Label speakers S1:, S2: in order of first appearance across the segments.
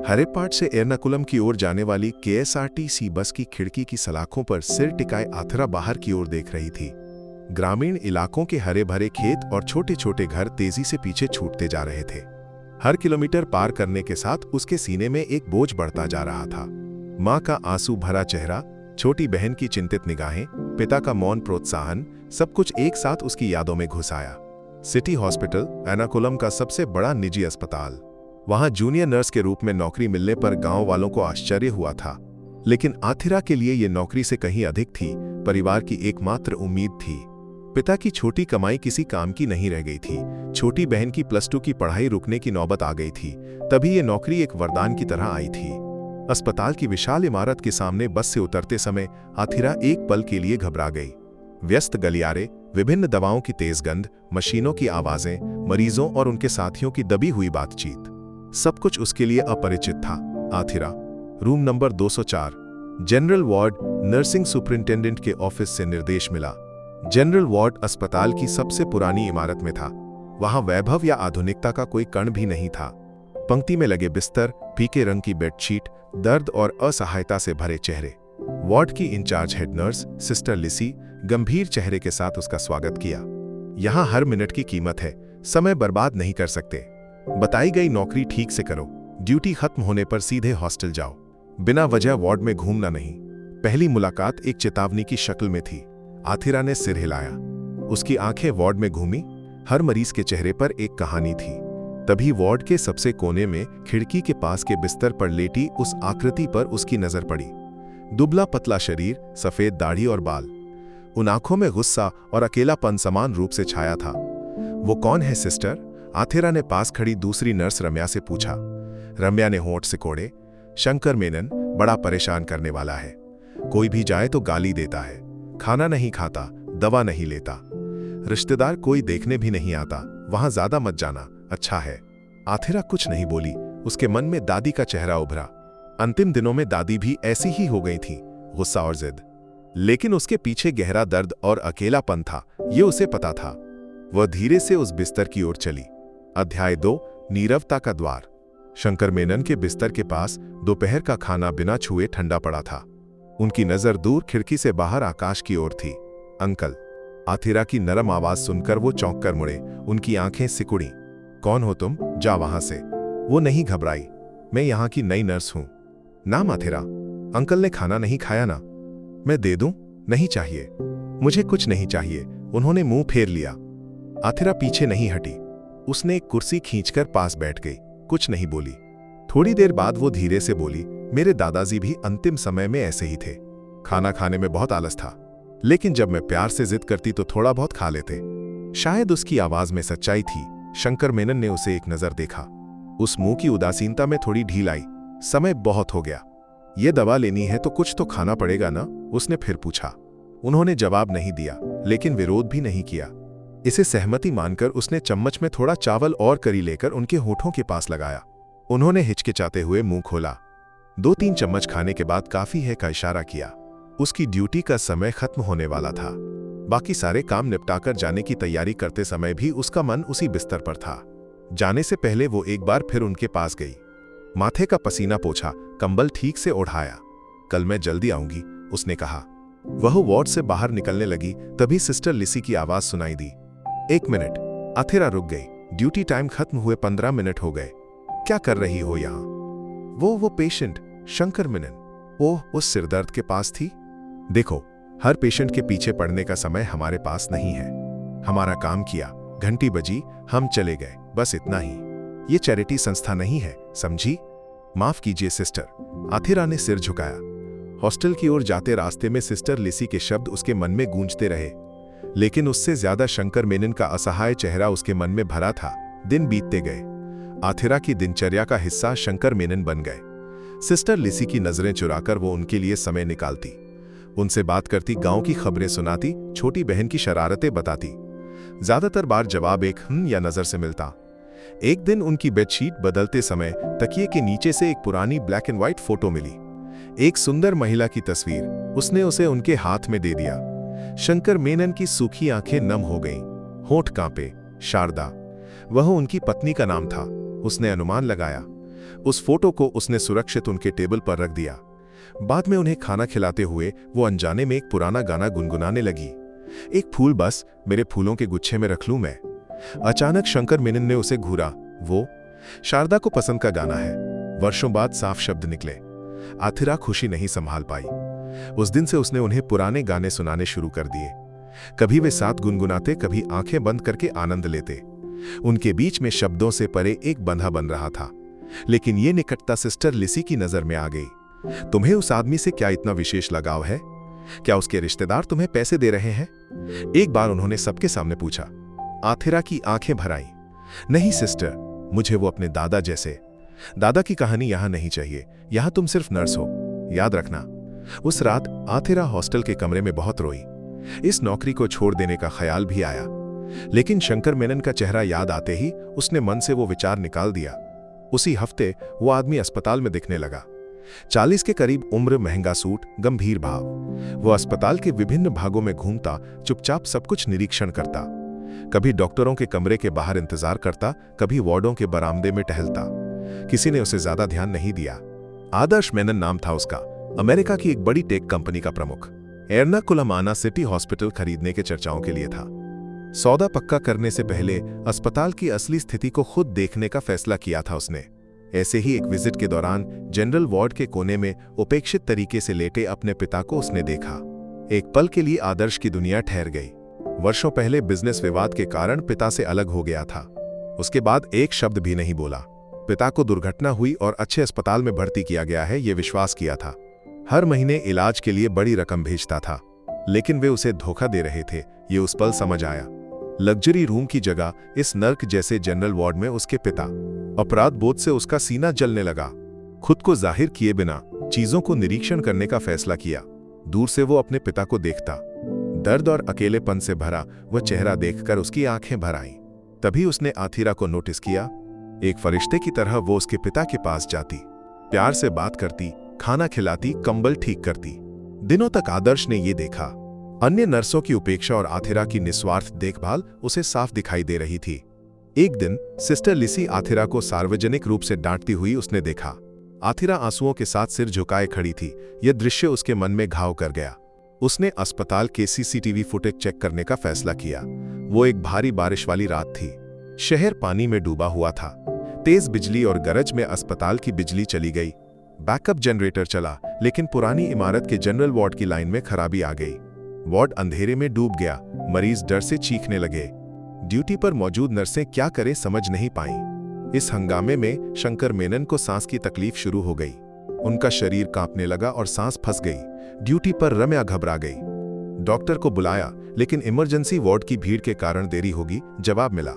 S1: हरिप्पाड से एर्नाकुलम की ओर जाने वाली केएसआरटीसी बस की खिड़की की सलाखों पर सिर टिकाए आथिरा बाहर की ओर देख रही थी। ग्रामीण इलाकों के हरे भरे खेत और छोटे छोटे घर तेजी से पीछे छूटते जा रहे थे। हर किलोमीटर पार करने के साथ उसके सीने में एक बोझ बढ़ता जा रहा था। माँ का आंसू भरा चेहरा, छोटी बहन की चिंतित निगाहें, पिता का मौन प्रोत्साहन, सब कुछ एक साथ उसकी यादों में घुस आया। सिटी हॉस्पिटल, एर्नाकुलम का सबसे बड़ा निजी अस्पताल। वहां जूनियर नर्स के रूप में नौकरी मिलने पर गांव वालों को आश्चर्य हुआ था, लेकिन आथिरा के लिए यह नौकरी से कहीं अधिक थी। परिवार की एकमात्र उम्मीद थी। पिता की छोटी कमाई किसी काम की नहीं रह गई थी। छोटी बहन की +2 की पढ़ाई रुकने की नौबत आ गई थी। तभी ये नौकरी एक वरदान की तरह आई थी। अस्पताल की विशाल इमारत के सामने बस से उतरते समय आथिरा एक पल के लिए घबरा गई। व्यस्त गलियारे, विभिन्न दवाओं की तेज गंध, मशीनों की आवाजें, मरीजों और उनके साथियों की दबी हुई बातचीत, सब कुछ उसके लिए अपरिचित था। Athira, room number 204, general ward. Nursing superintendent के ऑफिस से निर्देश मिला। जनरल वार्ड अस्पताल की सबसे पुरानी इमारत में था। वहां वैभव या आधुनिकता का कोई कण भी नहीं था। पंक्ति में लगे बिस्तर, फीके रंग की बेडशीट, दर्द और असहायता से भरे चेहरे। वार्ड की इंचार्ज हेड नर्स सिस्टर लिसी गंभीर चेहरे के साथ उसका स्वागत किया। यहां हर मिनट की कीमत है, समय बर्बाद नहीं कर सकते। बताई गई नौकरी ठीक से करो। ड्यूटी खत्म होने पर सीधे हॉस्टल जाओ। बिना वजह वार्ड में घूमना नहीं। पहली मुलाकात एक चेतावनी की शक्ल में थी। आथिरा ने सिर हिलाया। उसकी आंखें वार्ड में घूमी। हर मरीज के चेहरे पर एक कहानी थी। तभी वार्ड के सबसे कोने में खिड़की के पास के बिस्तर पर लेटी उस आकृति पर उसकी नजर पड़ी। दुबला पतला शरीर, सफेद दाढ़ी और बाल। उन आंखों में गुस्सा और अकेलापन समान रूप से छाया था। वो कौन है सिस्टर? आथिरा ने पास खड़ी दूसरी नर्स रम्या से पूछा। रम्या ने होंठ सिकोड़े। शंकर मेनन, बड़ा परेशान करने वाला है। कोई भी जाए तो गाली देता है, खाना नहीं खाता, दवा नहीं लेता। रिश्तेदार कोई देखने भी नहीं आता। वहां ज्यादा मत जाना, अच्छा है। आथिरा कुछ नहीं बोली। उसके मन में दादी का चेहरा उभरा। अंतिम दिनों में दादी भी ऐसी ही हो गई थी, गुस्सा और जिद। लेकिन उसके पीछे गहरा दर्द और अकेलापन था, ये उसे पता था। वह धीरे से उस बिस्तर की ओर चली। अध्याय 2, नीरवता का द्वार। शंकर मेनन के बिस्तर के पास दोपहर का खाना बिना छुए ठंडा पड़ा था। उनकी नजर दूर खिड़की से बाहर आकाश की ओर थी। अंकल। आथिरा की नरम आवाज सुनकर वो चौंक कर मुड़े। उनकी आंखें सिकुड़ी। कौन हो तुम? जा वहां से। वो नहीं घबराई। मैं यहाँ की नई नर्स हूं। नाम आथिरा। अंकल ने खाना नहीं खाया ना? मैं दे दूं? नहीं चाहिए। मुझे कुछ नहीं चाहिए। उन्होंने मुंह फेर लिया। आथिरा पीछे नहीं हटी। उसने एक कुर्सी खींचकर पास बैठ गई। कुछ नहीं बोली। थोड़ी देर बाद वो धीरे से बोली, मेरे दादाजी भी अंतिम समय में ऐसे ही थे। खाना खाने में बहुत आलस था, लेकिन जब मैं प्यार से जिद करती तो थोड़ा बहुत खा लेते। शायद उसकी आवाज में सच्चाई थी। शंकर मेनन ने उसे एक नजर देखा। उस मुंह की उदासीनता में थोड़ी ढील आई। समय बहुत हो गया। ये दवा लेनी है तो कुछ तो खाना पड़ेगा ना? उसने फिर पूछा। उन्होंने जवाब नहीं दिया, लेकिन विरोध भी नहीं किया। इसे सहमति मानकर उसने चम्मच में थोड़ा चावल और करी लेकर उनके होठों के पास लगाया। उन्होंने हिचकिचाते हुए मुंह खोला। 2-3 चम्मच खाने के बाद काफी है का इशारा किया। उसकी ड्यूटी का समय खत्म होने वाला था। बाकी सारे काम निपटाकर जाने की तैयारी करते समय भी उसका मन उसी बिस्तर पर था। जाने से पहले वो एक बार फिर उनके पास गई। माथे का पसीना पोंछा, कंबल ठीक से ओढ़ाया। कल मैं जल्दी आऊंगी, उसने कहा। वह वार्ड से बाहर निकलने लगी, तभी सिस्टर लिसी की आवाज सुनाई दी। 1 मिनट। आथिरा रुक गई। ड्यूटी टाइम खत्म हुए 15 मिनट हो गए। क्या कर रही हो यहाँ? वो पेशेंट, शंकर मेनन। ओह, उस सिरदर्द के पास थी। देखो, हर पेशेंट के पीछे पड़ने का समय हमारे पास नहीं है। हमारा काम किया, घंटी बजी, हम चले गए, बस इतना ही। ये चैरिटी संस्था नहीं है, समझी? माफ कीजिए सिस्टर। आथिरा ने सिर झुकाया। हॉस्टल की ओर जाते रास्ते में सिस्टर लिसी के शब्द उसके मन में गूंजते रहे, लेकिन उससे ज्यादा शंकर मेनन का असहाय चेहरा उसके मन में भरा था। दिन बीतते गए। आथिरा की दिनचर्या का हिस्सा शंकर मेनन बन गए। सिस्टर लिसी की नजरें चुराकर वो उनके लिए समय निकालती, उनसे बात करती, गांव की खबरें सुनाती, छोटी बहन की शरारतें बताती। ज्यादातर बार जवाब एक या नजर से मिलता। एक दिन उनकी बेडशीट बदलते समय तकिए के नीचे से एक पुरानी ब्लैक एंड व्हाइट फोटो मिली। एक सुंदर महिला की तस्वीर। उसने उसे उनके हाथ में दे दिया। शंकर मेनन की सूखी आंखें नम हो गईं, होंठ कांपे। शारदा, वह उनकी पत्नी का नाम था। उसने अनुमान लगाया। उस फोटो को उसने सुरक्षित उनके टेबल पर रख दिया। बाद में उन्हें खाना खिलाते हुए वो अनजाने में एक पुराना गाना गुनगुनाने लगी, एक फूल बस मेरे फूलों के गुच्छे में रख लूं मैं। अचानक शंकर मेनन ने उसे घूरा। वो शारदा को पसंद का गाना है। वर्षों बाद साफ शब्द निकले। आथिरा खुशी नहीं संभाल पाई। उस दिन से उसने उन्हें पुराने गाने सुनाने शुरू कर दिए। कभी वे साथ गुनगुनाते, कभी आंखें बंद करके आनंद लेते। उनके बीच में शब्दों से परे एक बंधा बन रहा था। लेकिन ये निकटता सिस्टर लिसी की नजर में आ गई। तुम्हें उस आदमी से क्या इतना विशेष लगाव है? क्या उसके रिश्तेदार तुम्हें पैसे दे रहे हैं? एक बार उन्होंने सबके सामने पूछा। आथिरा की आंखें भर आईं। नहीं सिस्टर, मुझे वो अपने दादा जैसे। दादा की कहानी यहां नहीं चाहिए, यहां तुम सिर्फ नर्स हो, याद रखना। उस रात आथिरा हॉस्टल के कमरे में बहुत रोई। इस नौकरी को छोड़ देने का ख्याल भी आया, लेकिन शंकर मेनन का चेहरा याद आते ही उसने मन से वो विचार निकाल दिया। उसी हफ्ते वो आदमी अस्पताल में दिखने लगा। 40 के करीब उम्र, महंगा सूट, गंभीर भाव। वो अस्पताल के विभिन्न भागों में घूमता, चुपचाप सब कुछ निरीक्षण करता। कभी डॉक्टरों के कमरे के बाहर इंतजार करता, कभी वार्डों के बरामदे में टहलता। किसी ने उसे ज्यादा ध्यान नहीं दिया। आदर्श मेनन नाम था उसका, अमेरिका की एक बड़ी टेक कंपनी का प्रमुख। एर्नाकुलम सिटी हॉस्पिटल खरीदने के चर्चाओं के लिए था। सौदा पक्का करने से पहले अस्पताल की असली स्थिति को खुद देखने का फैसला किया था उसने। ऐसे ही एक विजिट के दौरान जनरल वार्ड के कोने में उपेक्षित तरीके से लेटे अपने पिता को उसने देखा। एक पल के लिए आदर्श की दुनिया ठहर गई। वर्षों पहले बिजनेस विवाद के कारण पिता से अलग हो गया था। उसके बाद एक शब्द भी नहीं बोला। पिता को दुर्घटना हुई और अच्छे अस्पताल में भर्ती किया गया है, ये विश्वास किया था। हर महीने इलाज के लिए बड़ी रकम भेजता था, लेकिन वे उसे धोखा दे रहे थे, ये उस पल समझ आया। लग्जरी रूम की जगह इस नर्क जैसे जनरल वार्ड में उसके पिता। अपराध बोध से उसका सीना जलने लगा। खुद को जाहिर किए बिना चीजों को निरीक्षण करने का फैसला किया। दूर से वो अपने पिता को देखता। दर्द और अकेलेपन से भरा वह चेहरा देखकर उसकी आंखें भर आईं। तभी उसने आथिरा को नोटिस किया। एक फरिश्ते की तरह वो उसके पिता के पास जाती, प्यार से बात करती, खाना खिलाती, कंबल ठीक करती। दिनों तक आदर्श ने ये देखा। अन्य नर्सों की उपेक्षा और आथिरा की निस्वार्थ देखभाल उसे साफ दिखाई दे रही थी। एक दिन सिस्टर लिसी आथिरा को सार्वजनिक रूप से डांटती हुई उसने देखा। आथिरा आंसुओं के साथ सिर झुकाए खड़ी थी। यह दृश्य उसके मन में घाव कर गया। उसने अस्पताल के सीसीटीवी फुटेज चेक करने का फैसला किया। वो एक भारी बारिश वाली रात थी। शहर पानी में डूबा हुआ था। तेज बिजली और गरज में अस्पताल की बिजली चली गई। बैकअप जनरेटर चला, लेकिन पुरानी इमारत के जनरल वार्ड की लाइन में खराबी आ गई। वार्ड अंधेरे में डूब गया। मरीज डर से चीखने लगे। ड्यूटी पर मौजूद नर्सें क्या करें समझ नहीं पाईं। इस हंगामे में शंकर मेनन को सांस की तकलीफ शुरू हो गई। उनका शरीर कांपने लगा और सांस फंस गई। ड्यूटी पर रम्या घबरा गई। डॉक्टर को बुलाया, लेकिन इमरजेंसी वार्ड की भीड़ के कारण देरी होगी, जवाब मिला।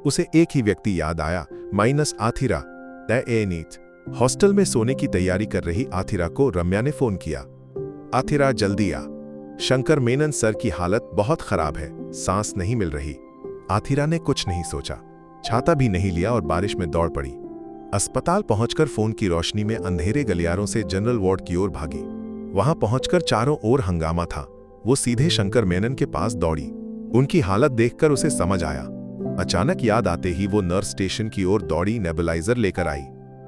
S1: उसे एक ही व्यक्ति याद आया, माइनस आथिरा। हॉस्टल में सोने की तैयारी कर रही आथिरा को रम्या ने फोन किया। आथिरा जल्दी आ, शंकर मेनन सर की हालत बहुत खराब है, सांस नहीं मिल रही। आथिरा ने कुछ नहीं सोचा, छाता भी नहीं लिया और बारिश में दौड़ पड़ी। अस्पताल पहुंचकर फोन की रोशनी में अंधेरे गलियारों से जनरल वार्ड की ओर भागी। वहां पहुंचकर चारों ओर हंगामा था। वो सीधे शंकर मेनन के पास दौड़ी। उनकी हालत देखकर उसे समझ आया। अचानक याद आते ही वो नर्स स्टेशन की ओर दौड़ी, नेबुलाइजर लेकर आई।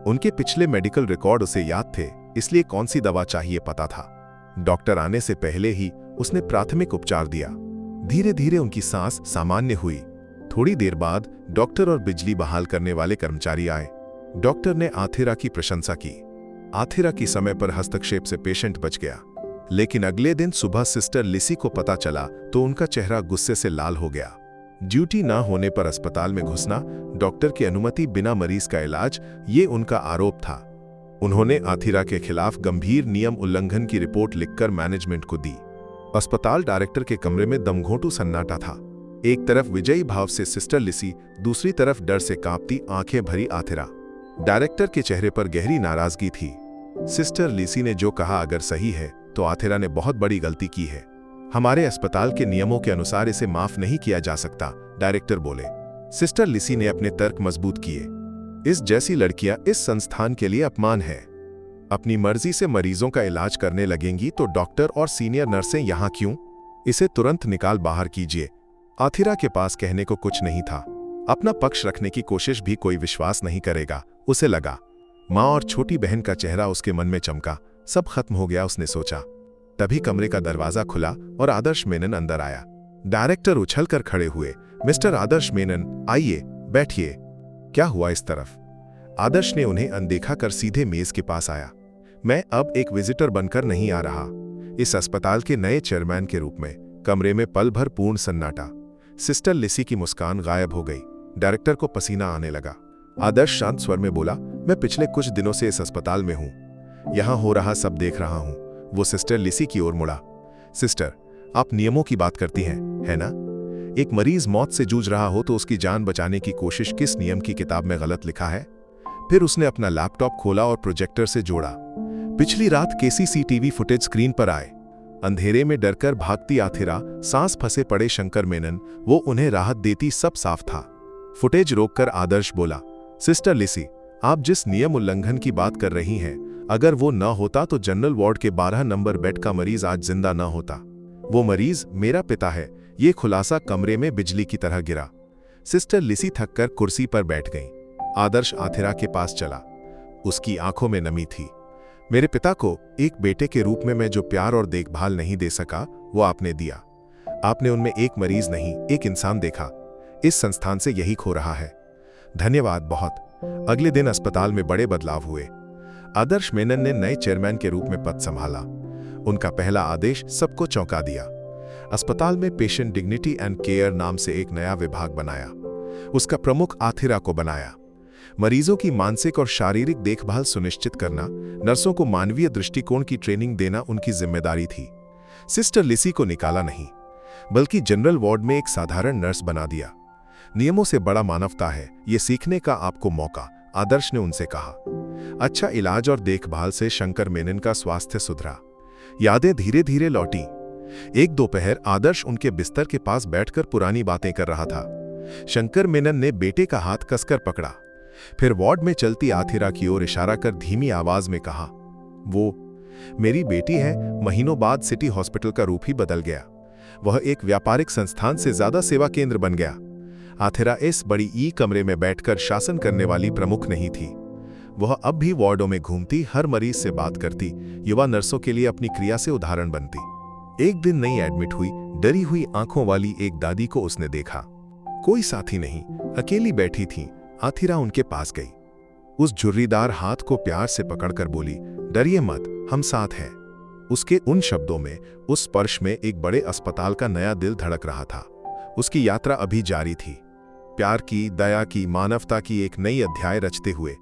S1: उनके पिछले मेडिकल रिकॉर्ड उसे याद थे, इसलिए कौन सी दवा चाहिए पता था। डॉक्टर आने से पहले ही उसने प्राथमिक उपचार दिया। धीरे धीरे उनकी सांस सामान्य हुई। थोड़ी देर बाद डॉक्टर और बिजली बहाल करने वाले कर्मचारी आए। डॉक्टर ने आथिरा की प्रशंसा की। आथिरा की समय पर हस्तक्षेप से पेशेंट बच गया। लेकिन अगले दिन सुबह सिस्टर लिसी को पता चला तो उनका चेहरा गुस्से से लाल हो गया। ड्यूटी ना होने पर अस्पताल में घुसना, डॉक्टर की अनुमति बिना मरीज का इलाज, ये उनका आरोप था। उन्होंने आथिरा के खिलाफ गंभीर नियम उल्लंघन की रिपोर्ट लिखकर मैनेजमेंट को दी। अस्पताल डायरेक्टर के कमरे में दमघोंटू सन्नाटा था। एक तरफ विजयी भाव से सिस्टर लिसी, दूसरी तरफ डर से कांपती आंखें भरी आथिरा। डायरेक्टर के चेहरे पर गहरी नाराजगी थी। सिस्टर लिसी ने जो कहा अगर सही है तो आथिरा ने बहुत बड़ी गलती की है। हमारे अस्पताल के नियमों के अनुसार इसे माफ नहीं किया जा सकता, डायरेक्टर बोले। सिस्टर लिसी ने अपने तर्क मजबूत किए। इस जैसी लड़कियां इस संस्थान के लिए अपमान है। अपनी मर्जी से मरीजों का इलाज करने लगेंगी तो डॉक्टर और सीनियर नर्सें यहां क्यों? इसे तुरंत निकाल बाहर कीजिए। आथिरा के पास कहने को कुछ नहीं था। अपना पक्ष रखने की कोशिश भी कोई विश्वास नहीं करेगा, उसे लगा। माँ और छोटी बहन का चेहरा उसके मन में चमका। सब खत्म हो गया, उसने सोचा। तभी कमरे का दरवाजा खुला और आदर्श मेनन अंदर आया। डायरेक्टर उछलकर खड़े हुए। मिस्टर आदर्श मेनन, आइए, बैठिए। क्या हुआ इस तरफ? आदर्श ने उन्हें अनदेखा कर सीधे मेज के पास आया। मैं अब एक विजिटर बनकर नहीं आ रहा, इस अस्पताल के नए चेयरमैन के रूप में। कमरे में पल भर पूर्ण सन्नाटा। सिस्टर लिसी की मुस्कान गायब हो गई। डायरेक्टर को पसीना आने लगा। आदर्श शांत स्वर में बोला, मैं पिछले कुछ दिनों से इस अस्पताल में हूं, यहां हो रहा सब देख रहा हूं। वो सिस्टर लिसी की ओर मुड़ा। सिस्टर, आप नियमों की बात करती हैं, है ना? एक मरीज मौत से जूझ रहा हो तो उसकी जान बचाने की कोशिश किस नियम की किताब में गलत लिखा है? फिर उसने अपना लैपटॉप खोला और प्रोजेक्टर से जोड़ा। पिछली रात सीसीटीवी फुटेज स्क्रीन पर आए। अंधेरे में डरकर भागती आथिरा, सांस फंसे पड़े शंकर मेनन, वो उन्हें राहत देती, सब साफ था। फुटेज रोककर आदर्श बोला, सिस्टर लिसी, आप जिस नियम उल्लंघन की बात कर रही हैं, अगर वो न होता तो जनरल वार्ड के 12 नंबर बेड का मरीज आज जिंदा न होता। वो मरीज मेरा पिता है। ये खुलासा कमरे में बिजली की तरह गिरा। सिस्टर लिसी थककर कुर्सी पर बैठ गई। आदर्श आथिरा के पास चला। उसकी आंखों में नमी थी। मेरे पिता को एक बेटे के रूप में मैं जो प्यार और देखभाल नहीं दे सका, वो आपने दिया। आपने उनमें एक मरीज नहीं, एक इंसान देखा। इस संस्थान से यही खो रहा है। धन्यवाद बहुत। अगले दिन अस्पताल में बड़े बदलाव हुए। आदर्श मेनन ने नए चेयरमैन के रूप में पद संभाला। उनका पहला आदेश सबको चौंका दिया। अस्पताल में पेशेंट डिग्निटी एंड केयर नाम से एक नया विभाग बनाया। उसका प्रमुख आथिरा को बनाया। मरीजों की मानसिक और शारीरिक देखभाल सुनिश्चित करना, नर्सों को मानवीय दृष्टिकोण की ट्रेनिंग देना उनकी जिम्मेदारी थी। सिस्टर लिसी को निकाला नहीं, बल्कि जनरल वार्ड में एक साधारण नर्स बना दिया। नियमों से बड़ा मानवता है, ये सीखने का आपको मौका, आदर्श ने उनसे कहा। अच्छा इलाज और देखभाल से शंकर मेनन का स्वास्थ्य सुधरा। यादें धीरे धीरे लौटी। एक दोपहर आदर्श उनके बिस्तर के पास बैठकर पुरानी बातें कर रहा था। शंकर मेनन ने बेटे का हाथ कसकर पकड़ा, फिर वार्ड में चलती आथिरा की ओर इशारा कर धीमी आवाज में कहा, वो मेरी बेटी है। महीनों बाद सिटी हॉस्पिटल का रूप ही बदल गया। वह एक व्यापारिक संस्थान से ज्यादा सेवा केंद्र बन गया। आथिरा इस बड़ी ई कमरे में बैठकर शासन करने वाली प्रमुख नहीं थी। वह अब भी वार्डों में घूमती, हर मरीज से बात करती, युवा नर्सों के लिए अपनी क्रिया से उदाहरण बनती। एक दिन नई एडमिट हुई, डरी हुई आंखों वाली एक दादी को उसने देखा। कोई साथी नहीं, अकेली बैठी थी। आथिरा उनके पास गई। उस झुर्रीदार हाथ को प्यार से पकड़कर बोली, डरिए मत, हम साथ हैं। उसके उन शब्दों में, उस स्पर्श में एक बड़े अस्पताल का नया दिल धड़क रहा था। उसकी यात्रा अभी जारी थी। प्यार की, दया की, मानवता की एक नई अध्याय रचते हुए।